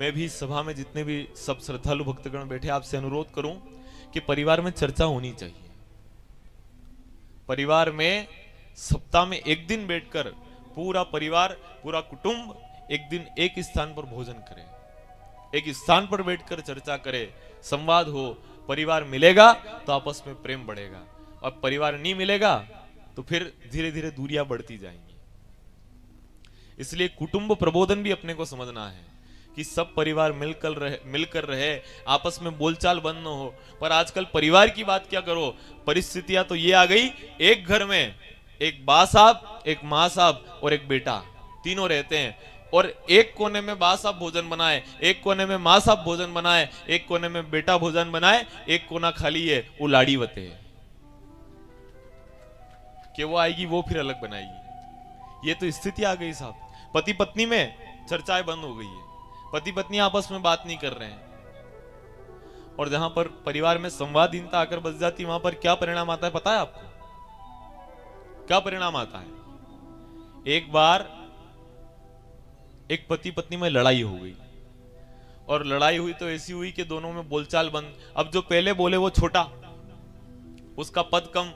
मैं भी सभा में जितने भी सब श्रद्धालु भक्तगण बैठे आपसे अनुरोध करूं कि परिवार में चर्चा होनी चाहिए। परिवार में सप्ताह में एक दिन बैठकर पूरा परिवार, पूरा कुटुंब एक दिन एक स्थान पर भोजन करे, एक स्थान पर बैठकर चर्चा करे, संवाद हो। परिवार मिलेगा तो आपस में प्रेम बढ़ेगा, और परिवार नहीं मिलेगा तो फिर धीरे धीरे दूरियां बढ़ती जाएंगी। इसलिए कुटुंब प्रबोधन भी अपने को समझना है कि सब परिवार मिलकर रहे, आपस में बोलचाल बंद न हो। पर आजकल परिवार की बात क्या करो, परिस्थितियां तो ये आ गई, एक घर में एक बा साहब, एक माँ साहब और एक बेटा, तीनों रहते हैं, और एक कोने में बा साहब भोजन बनाए, एक कोने में माँ साहब भोजन बनाए, एक कोने में बेटा भोजन बनाए, एक कोना खाली है, वो लाड़ी वते है कि वो आएगी वो फिर अलग बनाएगी। ये तो स्थिति आ गई साहब। पति पत्नी में चर्चाएं बंद हो गई है, पति पत्नी आपस में बात नहीं कर रहे हैं, और जहां पर परिवार में संवादहीनता आकर बच जाती, वहां पर क्या परिणाम आता है पता है आपको? क्या परिणाम आता है? एक बार एक पति पत्नी में लड़ाई हो गई, और लड़ाई हुई तो ऐसी हुई कि दोनों में बोलचाल बंद। अब जो पहले बोले वो छोटा, उसका पद कम।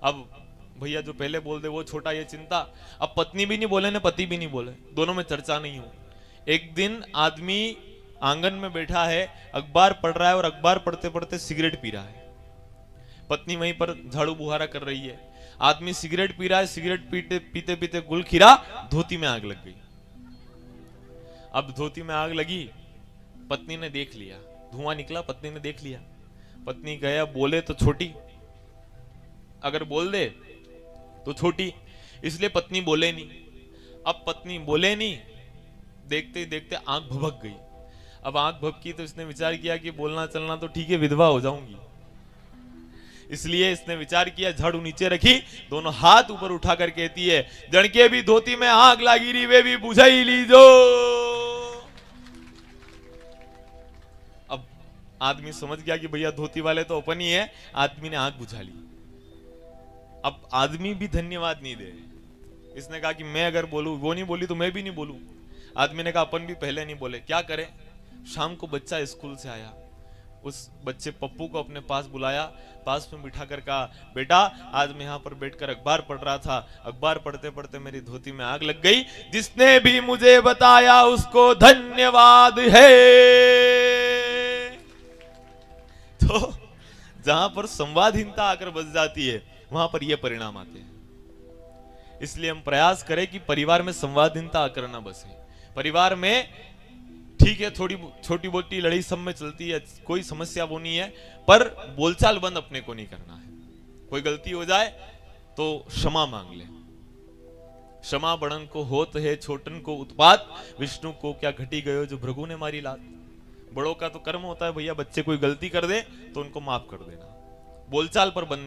अब भैया जो पहले बोल दे वो छोटा, ये चिंता। अब पत्नी भी नहीं बोले ने पति भी नहीं बोले, दोनों में चर्चा नहीं हो। एक दिन आदमी आंगन में बैठा है, अखबार पढ़ रहा है, और अखबार पढ़ते पढ़ते सिगरेट पी रहा है। पत्नी वहीं पर झाड़ू बुहारा कर रही है, आदमी सिगरेट पी रहा है। सिगरेट पीते पीते पीते गुल खिरा, धोती में आग लग गई। अब धोती में आग लगी, पत्नी ने देख लिया, धुआं निकला, पत्नी ने देख लिया। पत्नी गया, बोले तो छोटी, अगर बोल दे तो छोटी, इसलिए पत्नी बोले नहीं। अब पत्नी बोले नहीं, देखते ही देखते आंख भभक गई। अब आंख भभकी तो इसने विचार किया कि बोलना चलना तो ठीक है, विधवा हो जाऊंगी। इसलिए इसने विचार किया, झाड़ू नीचे रखी, दोनों हाथ ऊपर उठाकर कहती है, जणके भी धोती में आग लागी री वे भी बुझाई लीजो। अब आदमी समझ गया कि भैया धोती वाले तो अपन ही है, आदमी ने आग बुझा ली। अब आदमी भी धन्यवाद नहीं दे, इसने कहा कि मैं अगर बोलूं, वो नहीं बोली तो मैं भी नहीं बोलूं। आदमी ने कहा अपन भी पहले नहीं बोले, क्या करें। शाम को बच्चा स्कूल से आया, उस बच्चे पप्पू को अपने पास बुलाया, पास में बिठा कर कहा, बेटा आज मैं यहाँ पर बैठकर अखबार पढ़ रहा था, अखबार पढ़ते पढ़ते मेरी धोती में आग लग गई, जिसने भी मुझे बताया उसको धन्यवाद है। तो जहां पर संवादहीनता आकर बच जाती है, वहां पर यह परिणाम आते हैं। इसलिए हम प्रयास करें कि परिवार में संवादहीनता आकर ना बसे। परिवार में ठीक है, थोड़ी छोटी मोटी लड़ाई सब में चलती है, कोई समस्या वो नहीं है, पर बोलचाल बंद अपने को नहीं करना है। कोई गलती हो जाए तो क्षमा मांग ले। क्षमा बड़न को होत है, छोटन को उत्पात, विष्णु को क्या घटी गयो जो भृगु ने मारी लात। बड़ों का तो कर्म होता है भैया, बच्चे कोई गलती कर दे तो उनको माफ कर देना, बोलचाल पर बंद